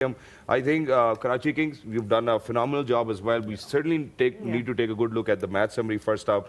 I think Karachi Kings, you've done a phenomenal job as well. We certainly need to take a good look at the match summary first up,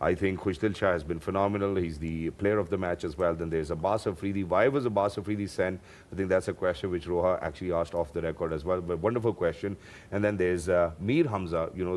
I think Khushdil Shah has been phenomenal. He's the player of the match as well. Then there's Abbas Afridi. Why was Abbas Afridi sent? I think that's a question which Roha actually asked off the record as well. But wonderful question. And then there's Mir Hamza. You know,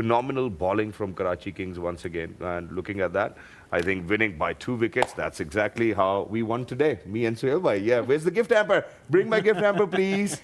phenomenal bowling from Karachi Kings once again. And looking at that, I think winning by 2 wickets, that's exactly how we won today. Me and Suhail bhai. Yeah, where's the gift hamper? Bring my gift hamper, please.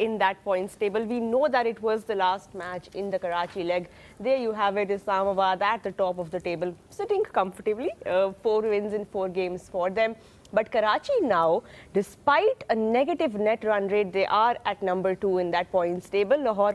in that points table. We know that it was the last match in the Karachi leg. There you have it, Islamabad at the top of the table, sitting comfortably, 4 wins in 4 games for them. But Karachi now, despite a negative net run rate, they are at number 2 in that points table. Lahore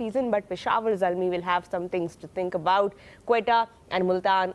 season. But Peshawar Zalmi will have some things to think about. Quetta and Multan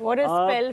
What a spell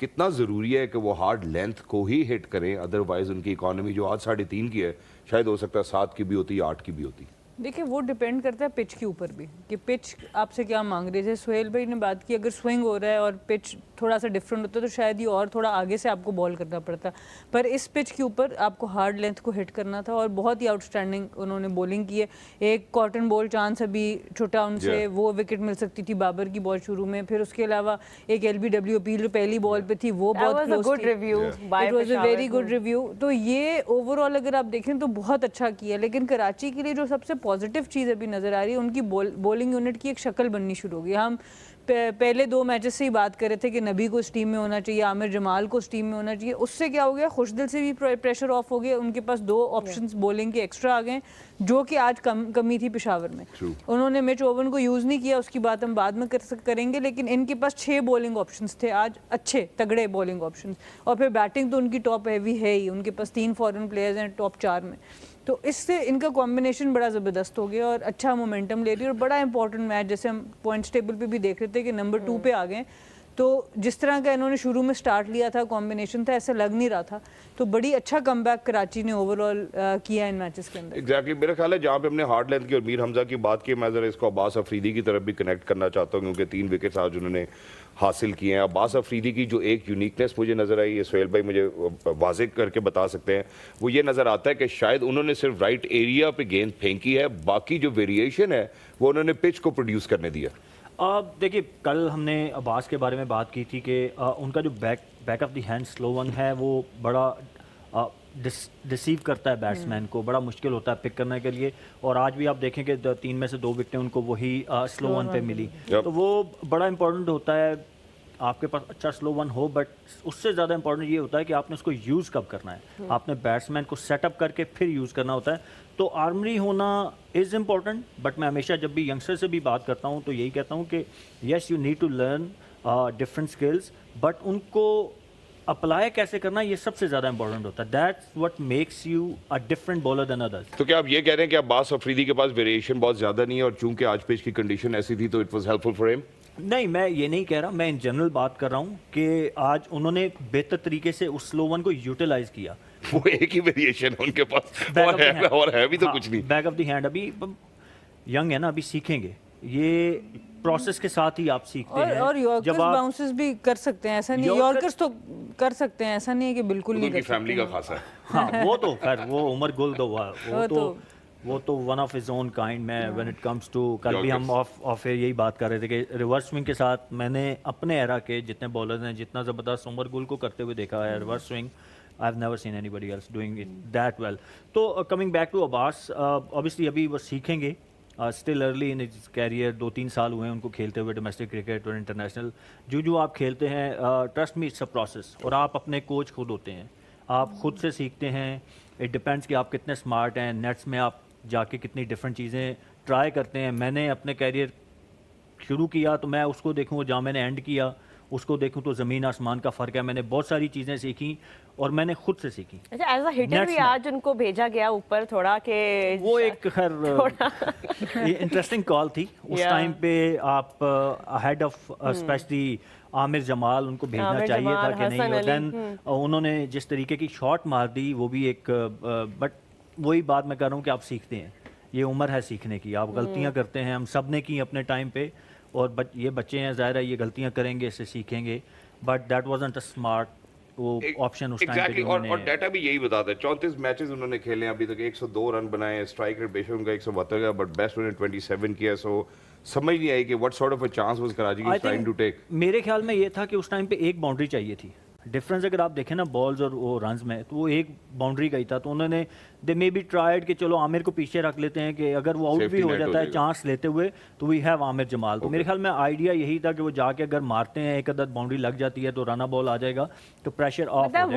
کتنا ضروری ہے کہ وہ hard length کو ہی ہٹ کریں, otherwise ان کی economy جو آج 3.5 کی ہے شاید ہو سکتا ہے 7 کی بھی ہوتی, 8 کی بھی ہوتی. دیکھیں وہ ڈیپینڈ کرتا ہے پچ کے اوپر بھی کہ پچ آپ سے کیا مانگ رہے. جیسے سہیل بھائی نے بات کی, اگر سوئنگ ہو رہا ہے اور پچ تھوڑا سا ڈفرینٹ ہوتا ہے تو شاید یہ اور تھوڑا آگے سے آپ کو بال کرنا پڑتا, پر اس پچ کے اوپر آپ کو ہارڈ لینتھ کو ہٹ کرنا تھا اور بہت ہی آؤٹ اسٹینڈنگ انہوں نے بولنگ کی ہے. ایک کاٹن بال چانس ابھی چھوٹا ان سے, وہ وکٹ مل سکتی تھی بابر کی بال شروع میں. پھر اس کے علاوہ ایک LBW اپیل جو پہلی بال پہ تھی وہ بہت کلوز تھی. It was a very good review. تو یہ اوور آل اگر آپ دیکھیں تو بہت اچھا کیا, لیکن کراچی کے لیے جو سب سے پازیٹیو چیز ابھی نظر آ رہی ہے ان کی بولنگ یونٹ کی ایک شکل بننی شروع ہو گئی. ہم پہلے 2 میچز سے ہی بات کر رہے تھے کہ نبی کو اس ٹیم میں ہونا چاہیے, عامر جمال کو اس ٹیم میں ہونا چاہیے. اس سے کیا ہو گیا, خوش دل سے بھی پریشر آف ہو گیا, ان کے پاس 2 آپشنز بولنگ کے ایکسٹرا آ گئے جو کہ آج کمی تھی پشاور میں. انہوں نے مچ اوون کو یوز نہیں کیا, اس کی بات ہم بعد میں کریں گے, لیکن ان کے پاس 6 بولنگ آپشنز تھے آج, اچھے تگڑے بولنگ آپشنز. اور پھر بیٹنگ تو ان کی ٹاپ ہیوی ہے ہی, ان کے پاس 3 فارن پلیئرز ہیں ٹاپ 4 میں. تو اس سے ان کا کمبینیشن بڑا زبردست ہو گیا اور اچھا مومنٹم لے رہی ہے. اور بڑا امپورٹنٹ میچ, جیسے ہم پوائنٹس ٹیبل پہ بھی دیکھ رہے تھے کہ نمبر 2 پہ آ گئے, تو جس طرح کا انہوں نے شروع میں سٹارٹ لیا تھا, کمبینیشن تھا, ایسا لگ نہیں رہا تھا. تو بڑی اچھا کم بیک کراچی نے اوور آل کیا ان میچز کے اندر. ایگزیکٹلی, میرا خیال ہے جہاں پہ ہم نے ہارڈ لینتھ کی اور میر حمزہ کی بات کی, میں ذرا اس کو عباس افریدی کی طرف بھی کنیکٹ کرنا چاہتا ہوں کیونکہ 3 وکٹس آج انہوں نے حاصل کیے ہیں. عباس افریدی کی جو ایک یونیکنیس مجھے نظر آئی, یہ سہیل بھائی مجھے واضح کر کے بتا سکتے ہیں, وہ یہ نظر آتا ہے کہ شاید انہوں نے صرف رائٹ ایریا پہ گیند پھینکی ہے, باقی جو ویریشن ہے وہ انہوں نے پچ کو پروڈیوس کرنے دیا. دیکھیے کل ہم نے عباس کے بارے میں بات کی تھی کہ ان کا جو back of the hand slow one ہے وہ بڑا ڈسیو کرتا ہے بیٹسمین کو, بڑا مشکل ہوتا ہے پک کرنے کے لیے. اور آج بھی آپ دیکھیں کہ 3 میں سے 2 وکٹیں ان کو وہی سلو ون پہ ملی. تو وہ بڑا امپورٹنٹ ہوتا ہے آپ کے پاس اچھا سلو ون ہو, بٹ اس سے زیادہ امپورٹنٹ یہ ہوتا ہے کہ آپ نے اس کو یوز کب کرنا ہے. آپ نے بیٹسمین کو سیٹ اپ کر کے پھر یوز کرنا ہوتا ہے. تو آرمری ہونا از امپورٹنٹ, بٹ میں ہمیشہ جب بھی ینگسٹر سے بھی بات کرتا ہوں تو یہی کہتا ہوں کہ yes you need to learn different skills, but ان کو اپلائی کیسے کرنا یہ سب سے زیادہ امپورٹنٹ ہوتا ہے. That's what makes you a different bowler than others. تو کیا آپ یہ کہہ رہے ہیں کہ عباس افریدی کے پاس ویریشن بہت زیادہ نہیں ہے اور چونکہ آج پچ کی کنڈیشن ایسی تھی تو it was helpful for ہم؟ نہیں, میں یہ نہیں کہہ رہا, میں ان جنرل بات کر رہا ہوں کہ آج انہوں نے بہتر طریقے سے اس سلو ون کو یوٹیلائز کیا. وہ ایک ہی ویریشن ہے ان کے پاس اور ہے بھی تو کچھ نہیں. بیک آف دی ہینڈ ابھی ینگ ہے نا, ابھی سیکھیں گے, یہ پروسیس کے ساتھ ہی آپ سیکھتے ہیں. اور یارکرز باؤنسز بھی کر سکتے ہیں, ایسا نہیں, یارکرز تو کر سکتے ہیں, ایسا نہیں ہے کہ بالکل نہیں کر سکتے. فیملی کا خاصا ہے. ہاں وہ تو خیر, وہ عمر گل تو وہ تو one of his own kind. میں وین اٹ کمز ٹو, کل بھی ہم آف ایئر یہی بات کر رہے تھے کہ ریورس سوئنگ کے ساتھ میں نے اپنے ایرا کے جتنے بالرز ہیں جتنا زبردست عمر گل کو کرتے ہوئے دیکھا ہے reverse swing, I have never seen anybody else doing it that well. تو coming back to Abbas, obviously ابھی وہ سیکھیں گے, still early in his career, 2-3 سال ہوئے ہیں ان کو کھیلتے ہوئے ڈومیسٹک کرکٹ اور انٹرنیشنل. جو آپ کھیلتے ہیں, trust me it's a process, اور آپ اپنے کوچ خود ہوتے ہیں, آپ خود سے سیکھتے ہیں. اٹ ڈپینڈس کہ آپ کتنے اسمارٹ ہیں, نیٹس میں آپ جا کے کتنی ڈفرینٹ چیزیں ٹرائی کرتے ہیں. میں نے اپنے کیریئر شروع کیا تو میں اس کو دیکھوں جہاں میں نے اینڈ کیا اس کو دیکھوں تو زمین آسمان کا فرق ہے. میں نے بہت ساری چیزیں سیکھیں اور میں نے خود سے سیکھی. اچھا, ایز اے ہٹر بھی آج ان کو بھیجا گیا اوپر تھوڑا کہ وہ ایک خیر انٹرسٹنگ کال تھی اس ٹائم پہ. آپ ہیڈ آف اسپیشلی عامر جمال ان کو بھیجنا چاہیے تھا کہ نہیں, اور دین انہوں نے جس طریقے کی شاٹ مار دی وہ بھی ایک, بٹ وہی بات میں کر رہا ہوں کہ آپ سیکھتے ہیں, یہ عمر ہے سیکھنے کی. آپ غلطیاں کرتے ہیں, ہم سب نے کی اپنے ٹائم پہ, اور یہ بچے ہیں ظاہر ہے یہ غلطیاں کریں گے, اس سے سیکھیں گے, but that wasn't a smart وہ آپشن اس ٹائم پہ. اور ڈیٹا بھی یہی بتاتا ہے, 34 میچز انہوں نے کھیلے ہیں ابھی تک, 102 رن بنائے ہیں, اسٹرائک ریٹ بے شک ان کا 172 کا, بٹ بیسٹ انہوں نے 27 کیا. سو سمجھ نہیں آئی کہ what sort of a chance was Karachi Kings trying to take. میرے خیال میں یہ تھا کہ اس ٹائم پہ ایک باؤنڈری چاہیے تھی. ڈفرینس اگر آپ دیکھیں نا بالز اور وہ رنز میں, تو وہ ایک باؤنڈری کا ہی تھا. تو انہوں نے دے مے بی ٹرائیڈ کہ چلو عامر کو پیچھے رکھ لیتے ہیں کہ اگر وہ آؤٹ بھی ہو جاتا ہے چانس لیتے ہوئے تو وی ہیو عامر جمال. تو میرے خیال میں آئیڈیا یہی تھا کہ وہ جا کے اگر مارتے ہیں, ایک عدد باؤنڈری لگ جاتی ہے تو رن بال آ جائے گا تو پریشر آف ہو جائے گا.